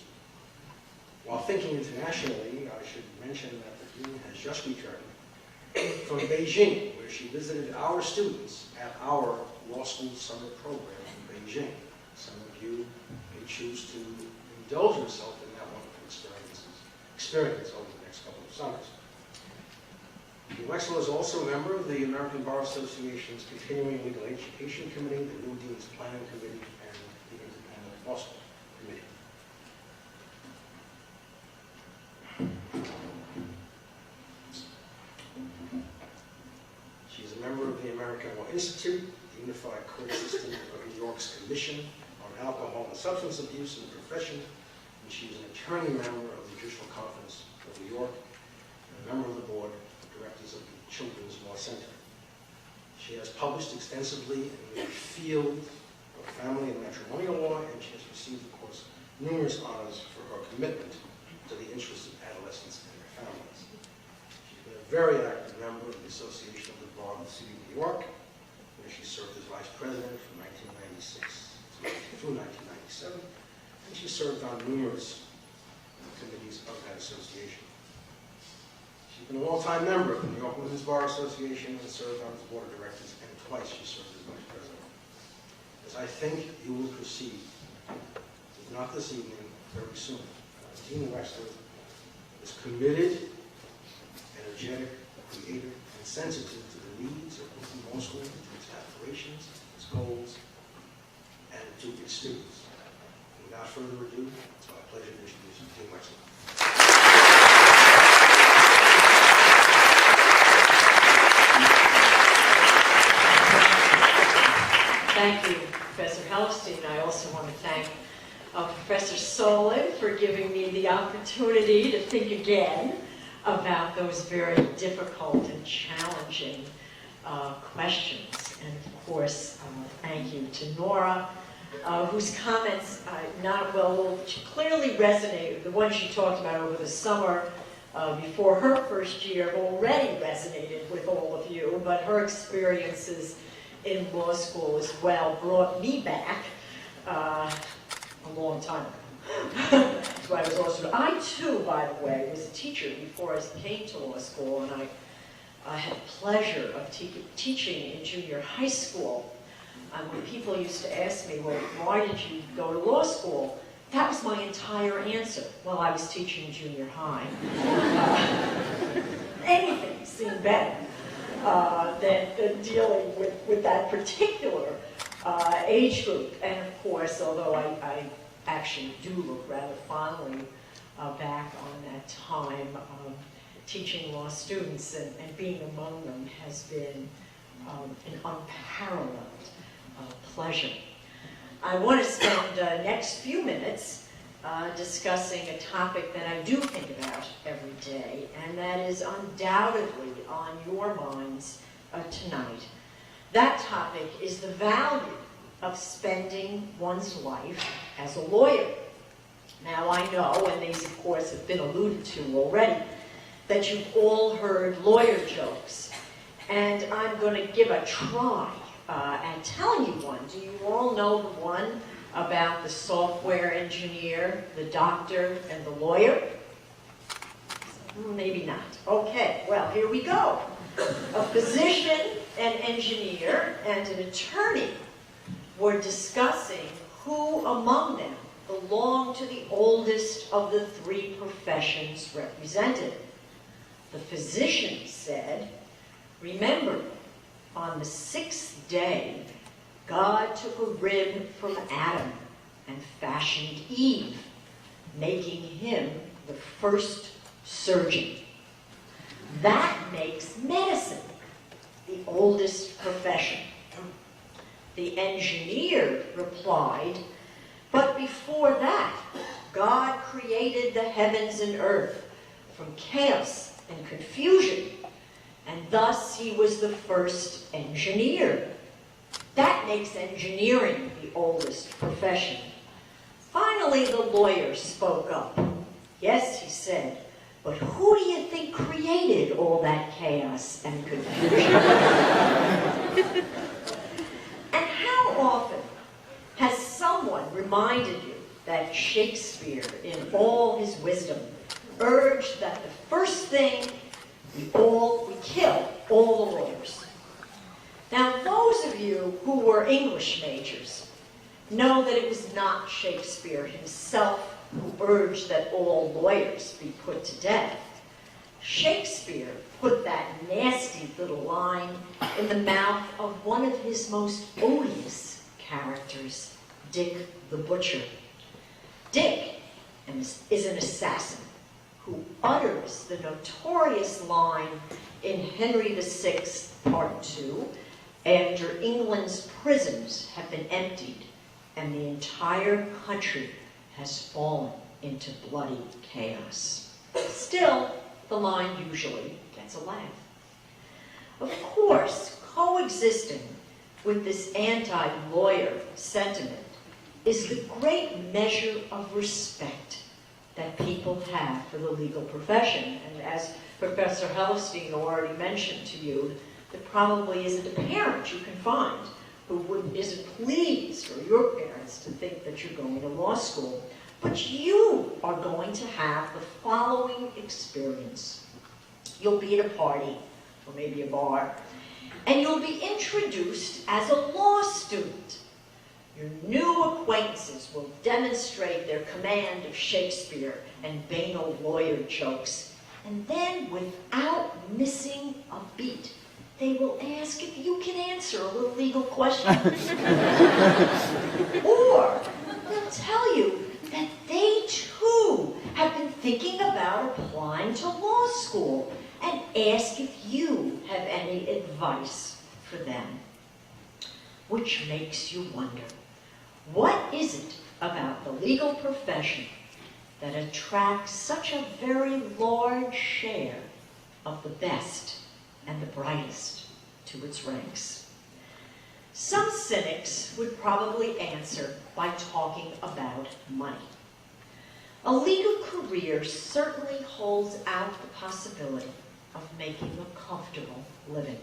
While thinking internationally, I should mention that the dean has just returned from Beijing, where she visited our students at our law school summer program in Beijing. Some of you may choose to indulge yourself in that wonderful experience over the next couple of summers. Dean Wexler is also a member of the American Bar Association's Continuing Legal Education Committee, the New Dean's Planning Committee, and the Independent Law School Committee. She is a member of the American Law Institute, the Unified Court System of New York's Commission on Alcohol and Substance Abuse in the Profession, and she is an attorney member of the Judicial Conference of New York, and a member of the board of directors of the Children's Law Center. She has published extensively in the field of family and matrimonial law, and she has received, of course, numerous honors for her commitment to the interests of adolescents and their families. She's been a very active member of the Association of the Bar of the City of New York, where she served as vice president from 1996 through 1997, and she served on numerous committees of that association. She's been a long-time member of the New York Women's Bar Association and served on its board of directors, and twice she served as vice president. As I think you will perceive, if not this evening, very soon, Dean Wexler is committed, energetic, creative, and sensitive to the needs of Brooklyn Law School, to its aspirations, its goals, and to its students. And without further ado, it's my pleasure to introduce Dean Wexler. Thank you, Professor Helfstein. I also want to thank Professor Solon for giving me the opportunity to think again about those very difficult and challenging questions. And of course, thank you to Nora, whose comments clearly resonated. The ones she talked about over the summer before her first year have already resonated with all of you, but her experiences in law school as well brought me back a long time ago. So I was also, I too, by the way, was a teacher before I came to law school, and I had the pleasure of teaching in junior high school. When people used to ask me, well, why did you go to law school? That was my entire answer. Well, I was teaching junior high. Anything seemed better than dealing with that particular age group. And of course, although I actually do look rather fondly back on that time, teaching law students and being among them has been an unparalleled pleasure. I want to spend the next few minutes discussing a topic that I do think about every day, and that is undoubtedly on your minds tonight. That topic is the value of spending one's life as a lawyer. Now I know, and these of course have been alluded to already, that you've all heard lawyer jokes, and I'm going to give a try at telling you one. Do you all know the one about the software engineer, the doctor, and the lawyer? Maybe not. Okay, well, here we go. A physician, an engineer, and an attorney were discussing who among them belonged to the oldest of the three professions represented. The physician said, "Remember, on the sixth day, God took a rib from Adam and fashioned Eve, making him the first surgeon. That makes medicine the oldest profession." The engineer replied, "But before that, God created the heavens and earth from chaos and confusion, and thus he was the first engineer. That makes engineering the oldest profession." Finally, the lawyer spoke up. "Yes," he said, "but who do you think created all that chaos and confusion?" And how often has someone reminded you that Shakespeare, in all his wisdom, urged that the first thing we kill all the lawyers? Now, those of you who were English majors know that it was not Shakespeare himself who urged that all lawyers be put to death. Shakespeare put that nasty little line in the mouth of one of his most odious characters, Dick the Butcher. Dick is an assassin who utters the notorious line in Henry VI, Part 2, after England's prisons have been emptied and the entire country has fallen into bloody chaos. Still, the line usually gets a laugh. Of course, coexisting with this anti-lawyer sentiment is the great measure of respect that people have for the legal profession. And as Professor Hellerstein already mentioned to you, there probably isn't a parent you can find who isn't pleased, or your parents, to think that you're going to law school. But you are going to have the following experience. You'll be at a party, or maybe a bar, and you'll be introduced as a law student. Your new acquaintances will demonstrate their command of Shakespeare and banal lawyer jokes, and then, without missing a beat, they will ask if you can answer a little legal question. Or they'll tell you that they too have been thinking about applying to law school and ask if you have any advice for them. Which makes you wonder, what is it about the legal profession that attracts such a very large share of the best and the brightest to its ranks? Some cynics would probably answer by talking about money. A legal career certainly holds out the possibility of making a comfortable living.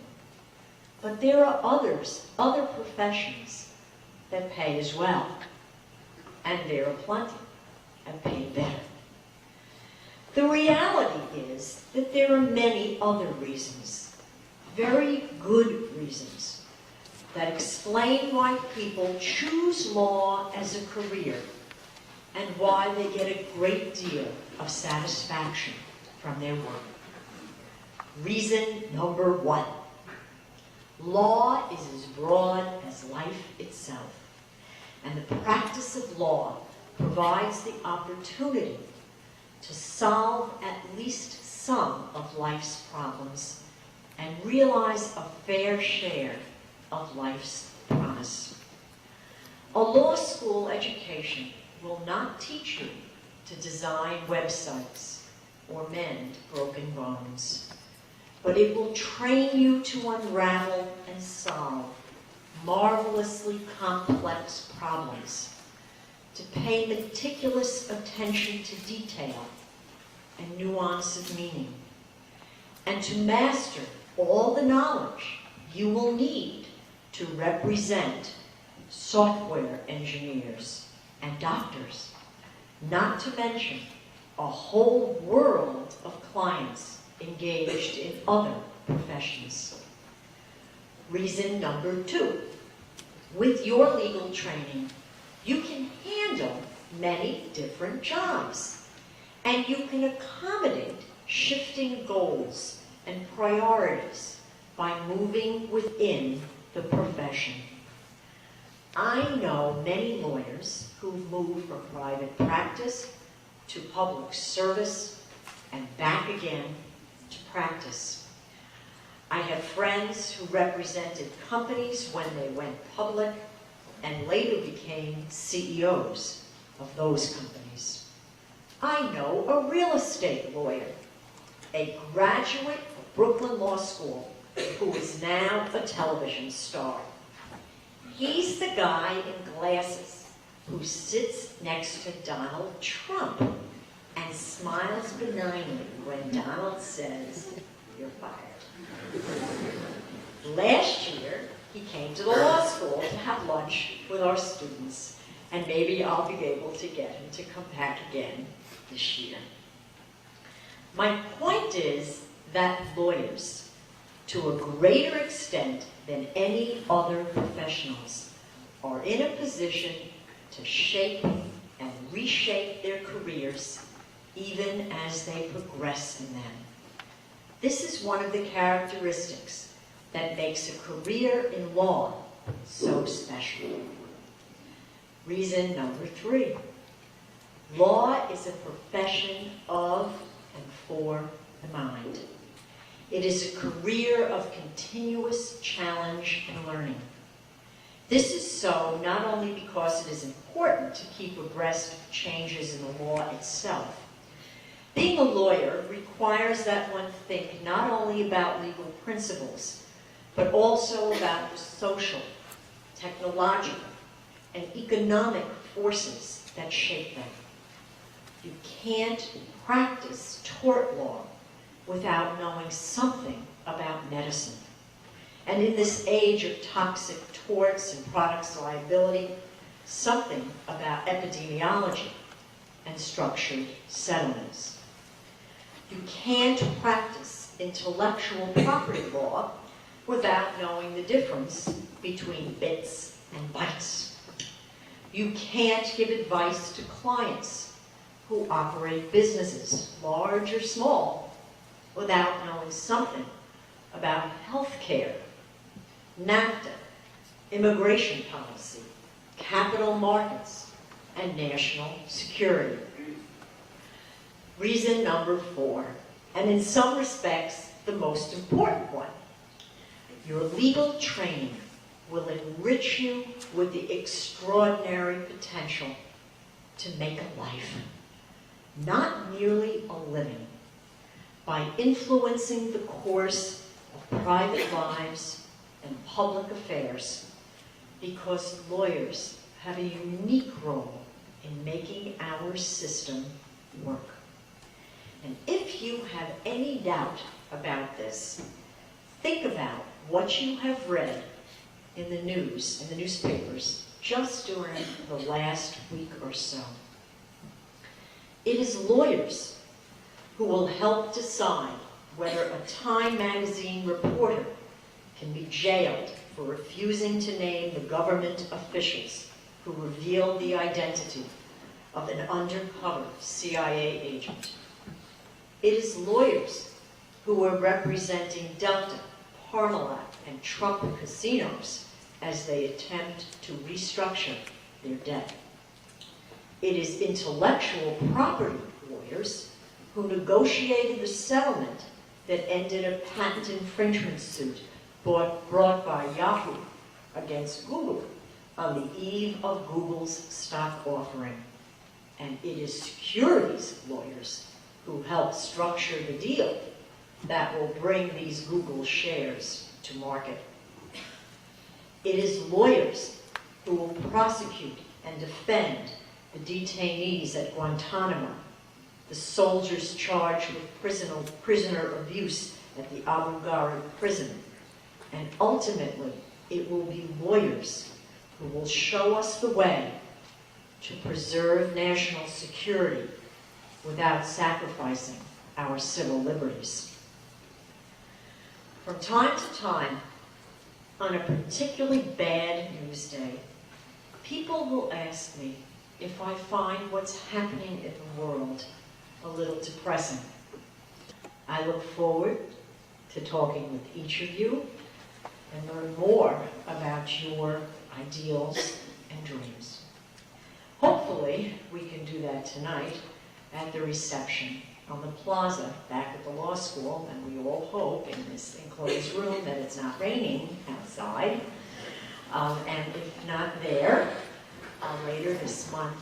But there are other professions that pay as well. And there are plenty that pay better. The reality is that there are many other reasons, very good reasons, that explain why people choose law as a career and why they get a great deal of satisfaction from their work. Reason number one: law is as broad as life itself, and the practice of law provides the opportunity to solve at least some of life's problems and realize a fair share of life's promise. A law school education will not teach you to design websites or mend broken bones, but it will train you to unravel and solve marvelously complex problems, to pay meticulous attention to detail and nuance of meaning, and to master all the knowledge you will need to represent software engineers and doctors, not to mention a whole world of clients engaged in other professions. Reason number two: with your legal training, you can handle many different jobs, and you can accommodate shifting goals and priorities by moving within the profession. I know many lawyers who've moved from private practice to public service and back again to practice. I have friends who represented companies when they went public and later became CEOs of those companies. I know a real estate lawyer, a graduate of Brooklyn Law School, who is now a television star. He's the guy in glasses who sits next to Donald Trump and smiles benignly when Donald says, "You're fired." Last year, he came to the law school to have lunch with our students, and maybe I'll be able to get him to come back again this year. My point is that lawyers, to a greater extent than any other professionals, are in a position to shape and reshape their careers even as they progress in them. This is one of the characteristics that makes a career in law so special. Reason number three: law is a profession of and for the mind. It is a career of continuous challenge and learning. This is so not only because it is important to keep abreast of changes in the law itself. Being a lawyer requires that one think not only about legal principles, but also about the social, technological, and economic forces that shape them. You can't practice tort law without knowing something about medicine. And in this age of toxic torts and products liability, something about epidemiology and structured settlements. You can't practice intellectual property law without knowing the difference between bits and bytes. You can't give advice to clients who operate businesses, large or small, without knowing something about health care, NAFTA, immigration policy, capital markets, and national security. Reason number four, and in some respects the most important one: your legal training will enrich you with the extraordinary potential to make a life. not merely a living, by influencing the course of private lives and public affairs, because lawyers have a unique role in making our system work. And if you have any doubt about this, think about what you have read in the news, in the newspapers, just during the last week or so. It is lawyers who will help decide whether a Time magazine reporter can be jailed for refusing to name the government officials who revealed the identity of an undercover CIA agent. It is lawyers who are representing Delta, Parmalat, and Trump casinos as they attempt to restructure their debt. It is intellectual property lawyers who negotiated the settlement that ended a patent infringement suit brought by Yahoo against Google on the eve of Google's stock offering. And it is securities lawyers who helped structure the deal that will bring these Google shares to market. It is lawyers who will prosecute and defend the detainees at Guantanamo, the soldiers charged with prisoner abuse at the Abu Ghraib prison, and ultimately it will be lawyers who will show us the way to preserve national security without sacrificing our civil liberties. From time to time, on a particularly bad news day, people will ask me if I find what's happening in the world a little depressing. I look forward to talking with each of you and learn more about your ideals and dreams. Hopefully, we can do that tonight at the reception on the plaza back at the law school, and we all hope in this enclosed room that it's not raining outside. And if not there, later this month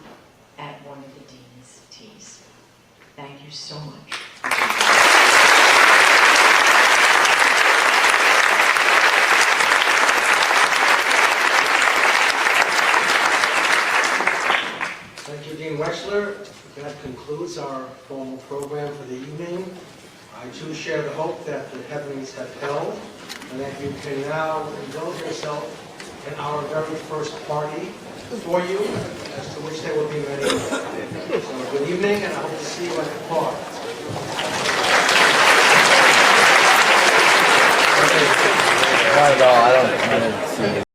at one of the Dean's Teas. Thank you so much. Thank you, Dean Wexler. That concludes our formal program for the evening. I too share the hope that the heavens have held and that you can now indulge yourself in our very first party for you, as to which there will be many. So good evening, and I hope to see you at the park. Not at all. I don't.